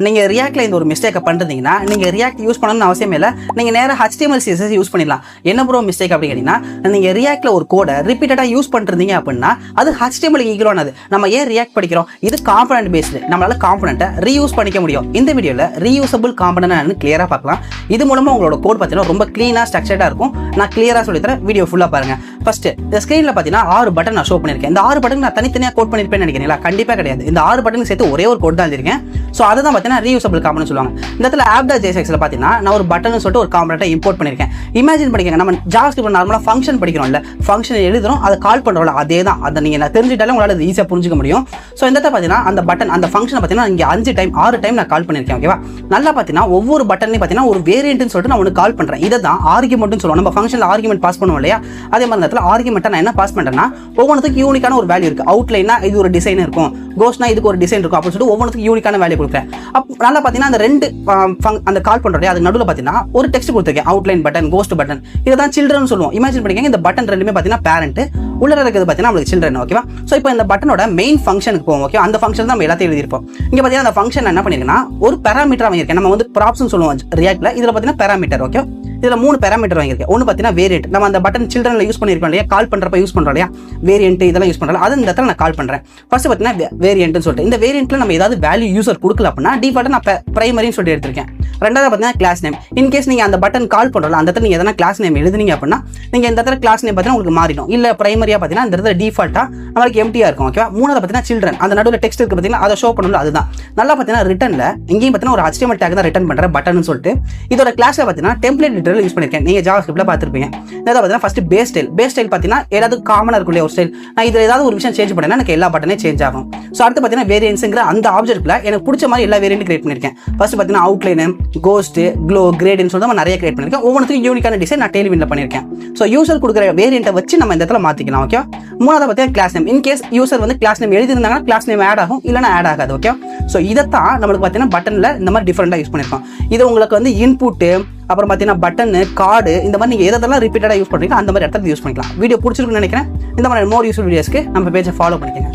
நீங்கள் ரியாக்டில் இந்த ஒரு மிஸ்டேக்கை பண்ணுறீங்கன்னா நீங்கள் ரியாக்ட் யூஸ் பண்ணணும்னு அவசியமே இல்லை. நீங்கள் நேராக HTML CSS யூஸ் பண்ணிடலாம். என்ன ப்ரோ மிஸ்டேக் அப்படின்னு கேட்டிங்கன்னா, நீங்கள் ரியாக்டில் ஒரு கோடை ரிப்பீட்டடாக யூஸ் பண்ணுறீங்க அப்படின்னா அது HTML ஈக்குவலானது. நம்ம ஏன் ரியாக்ட் படிக்கிறோம்? இது காம்பனன்ட் பேஸ்டு. நம்மளால் காம்பனண்ட்டை ரீயூஸ் பண்ணிக்க முடியும். இந்த வீடியோவில் ரீயூசபிள் காம்பனன்ட் கிளியராக பார்க்கலாம். இது மூலமாக உங்களோட கோட் பார்த்தீங்கன்னா ரொம்ப க்ளீனாக ஸ்ட்ரக்சர்டாக இருக்கும். நான் கிளியராக சொல்லித்தரேன். வீடியோ ஃபுல்லாக பாருங்கள். ஃபஸ்ட்டு இந்த ஸ்க்ரீனில் பார்த்தீங்கன்னா 6 பட்டன் நான் ஷோ பண்ணியிருக்கேன். இந்த 6 பட்டன் நான் தனித்தனியாக கோட் பண்ணியிருப்பேன்னு நினைக்கிறீங்களா? கண்டிப்பாக கிடையாது. இந்த 6 பட்டனுக்கு சேர்த்து ஒரே ஒரு கோட் தான் எழுதிருக்கேன். ஸோ அதை தான் பார்த்தீங்கன்னா ரீயூசபிள் காம்பனன்ட் சொல்லுவாங்க. இந்த இடத்துல app.jsxல பார்த்தீங்கன்னா நான் ஒரு பட்டன் சொல்லிட்டு ஒரு காம்பனண்ட்டை இம்போர்ட் பண்ணியிருக்கேன். இமேஜின் பண்ணிக்கங்க, நம்ம ஜாவாஸ்கிரிப்ட் நார்மலாக ஃபங்க்ஷன் படிக்கிறோம்ல, ஃபங்க்ஷன் எழுதுறோம், அதை கால் பண்ணுறோம்ல, அதே தான். அதை நீங்கள் தெரிஞ்சுட்டாலும் உங்களால் ஈஸியாக புரிஞ்சுக்க முடியும். ஸோ இந்த இடத்துல பார்த்தீங்கன்னா அந்த பட்டன் அந்த ஃபங்க்ஷனை பார்த்தீங்கன்னா இங்கே 6 டைம் நான் கால் பண்ணியிருக்கேன். ஓகேவா? நல்லா பார்த்தீங்கன்னா ஒவ்வொரு பட்டன்லையும் பார்த்தீங்கன்னா ஒரு வேரியன்ட்னு சொல்லிட்டு நான் ஒன்று கால் பண்ணுறேன். இதை தான் ஆர்குமெண்ட்னு சொல்லுவோம். நம்ம ஃபங்க்ஷனில் ஆர்குமெண்ட் பாஸ் பண்ணுவோம் இல்லையா? அதே மாதிரி இடத்துல ஆர்குமெண்ட்டை நான் என்ன பாஸ் பண்ணுறேன்னா ஒவ்வொன்றுக்கு யூனிக்கான ஒரு வேல்யூ இருக்குது. அவுட்லைனா இது ஒரு டிசைன் இருக்கும், கோஸ்ட்னா இதுக்கு ஒரு டிசைன் இருக்கும் அப்படின்னு சொல்லிட்டு ஒவ்வொன்றுக்கு யூனிக்கான வேல்யூ கொடுக்குறேன். நல்லா பார்த்தீங்கன்னா அந்த ரெண்டு அந்த கால் பண்ணுறோம், அதுக்கு நடுவில் பார்த்தீங்கன்னா ஒரு டெக்ஸ்ட் கொடுத்துருக்கேன். அவுட்லைன் பட்டன், கோஸ்ட் பட்டன், இதை தான் சில்ட்ரன் சொல்லுவோம். இமேஜின் பண்ணிக்கங்க, இந்த பட்டன் ரெண்டுமே பார்த்தீங்கன்னா பேரண்ட், உள்ள இருக்கிறது பார்த்தீங்கன்னா நம்மளுக்கு சில்ட்ரன். ஓகேவா? ஸோ இப்போ இந்த பட்டனோட மெயின் ஃபங்க்ஷனுக்கு போவோம். ஓகே, அந்த ஃபங்க்ஷன் தான் நம்ம எல்லாத்தையும் எழுதிருப்போம். இங்கே பார்த்தீங்கன்னா அந்த ஃபங்க்ஷன் என்ன பண்ணிருக்கேன்னா ஒரு பேராமீட்டர் வாங்கியிருக்கேன். நம்ம வந்து ப்ராப்ஸ்னு சொல்லுவோம் ரியாக்ட்ல. இதில் பார்த்தீங்கன்னா பேராமீட்டர். ஓகே, இதில் 3 பேராமீட்டர் வாங்கியிருக்கேன். ஒன்று பார்த்தீங்கன்னா வேரியன்ட், நம்ம அந்த பட்டன் சில்ட்ரனில் யூஸ் பண்ணியிருக்கோம் இல்லையா, கால் பண்ணுறப்ப யூஸ் பண்ணுறோம் இல்லையா, வேரியன்ட் இதெல்லாம் யூஸ் பண்ணுறோம். அது இந்த இடத்துல நான் கால் பண்ணுறேன். ஃபர்ஸ்ட் பார்த்தீங்கன்னா வேரியன்ட்னு சொல்லிட்டு இந்த வேரியன்ட்ல நம்ம ஏதாவது வேல்யூ யூசர் கொடுக்கல அப்படின்னா டிஃபால்ட்டாக நான் பிரைமரின்னு சொல்லிட்டு எடுத்திருக்கேன். ரெண்டாவது பார்த்தீங்கன்னா கிளாஸ் நேம். இன்கேஸ் நீங்கள் அந்த பட்டன் கால் பண்ணுறோம் அந்த இடத்துல நீங்கள் எதனா கிளாஸ் நேம் எழுதுனீங்க அப்படின்னா நீங்கள் இந்த இடத்துல கிளாஸ் நேம் பார்த்தீங்கன்னா உங்களுக்கு மாறிடும். இல்லை பிரைமரியாக பார்த்தீங்கன்னா இந்த இடத்துல டிஃபால்ட்டாக நம்மளுக்கு எம்டியாக இருக்கும். ஓகேவா? மூணாவது பார்த்தீங்கன்னா சில்ட்ரன், அந்த நடுவில் டெக்ஸ்ட் இருக்குது பார்த்தீங்கன்னா அதை ஷோ பண்ணணும். அதுதான் நல்லா பார்த்தீங்கன்னா ரிட்டனில் இங்கேயும் பார்த்தீங்கன்னா ஒரு HTML டேக் தான் ரிட்டன் பண்ணுற பட்டன்னு சொல்லிட்டு இதோட கிளாஸில் பார்த்தீங்கன்னா டெம்ப்ளேட் எடிட்டர் யூஸ் பண்ணியிருக்கேன். நீங்கள் ஜாவாஸ்கிரிப்ட்ல பார்த்துருப்பீங்க. இதை பார்த்தீங்கன்னா ஃபர்ஸ்ட் பேஸ் ஸ்டைல் பார்த்தீங்கன்னா ஏதாவது காமனாக இருக்கும் இல்லையா ஒரு ஸ்டைல். நான் இதில் ஏதாவது ஒரு விஷயம் சேஞ்ச் பண்ணேன்னா எனக்கு எல்லா பட்டனே சேஞ்ச் ஆகும். ஸோ அடுத்து பார்த்தீங்கன்னா வேரியன்ஸுங்கிற அந்த ஆப்ஜெக்ட்ல எனக்கு பிடிச்ச மாதிரி எல்லா வேரியன்ட் கிரியேட் பண்ணியிருக்கேன். ஃபர்ஸ்ட் பார்த்தீங்கன்னா அவுட்லைன், கோஸ்ட், க்ளோ, கிரேட்னு சொல்லிட்டு நான் நிறைய கிரியேட் பண்ணியிருக்கேன். ஒவ்வொன்றுக்கும் யூனிக்கான டிசைன் நான் டெய்லிவின்ல பண்ணியிருக்கேன். ஸோ யூசர் கொடுக்குற வேரியண்ட்டை வச்சு நம்ம இந்த இடத்துல மாற்றிக்கலாம். ஓகே, மூணாவது பார்த்தீங்கன்னா கிளாஸ் நேம். இன்கேஸ் யூசர் வந்து கிளாஸ் நேம் எழுதிருந்தாங்கன்னா கிளாஸ் நேம் ஆட் ஆகும், இல்லைனா ஆட் ஆகாது. ஓகே, ஸோ இதைத்தான் நம்மளுக்கு பார்த்தீங்கன்னா பட்டனில் இந்த மாதிரி டிஃப்ரெண்டாக யூஸ் பண்ணியிருக்கோம். இது உங்களுக்கு வந்து இன்புட்டு, அப்புறம் பார்த்தீங்கன்னா பட்டனு, கார்டு, இந்த மாதிரி நீங்கள் எதெல்லாம் ரிப்பீட்டடாக யூஸ் பண்ணுறீங்களோ அந்த மாதிரி இடத்துல யூஸ் பண்ணிக்கலாம். வீடியோ பிடிச்சிருக்குன்னு நினைக்கிறேன். இந்த மாதிரி மோர் யூஸ்ஃபுல் வீடியோஸ்க்கு நம்ம பேஜை ஃபாலோ பண்ணிக்கங்க.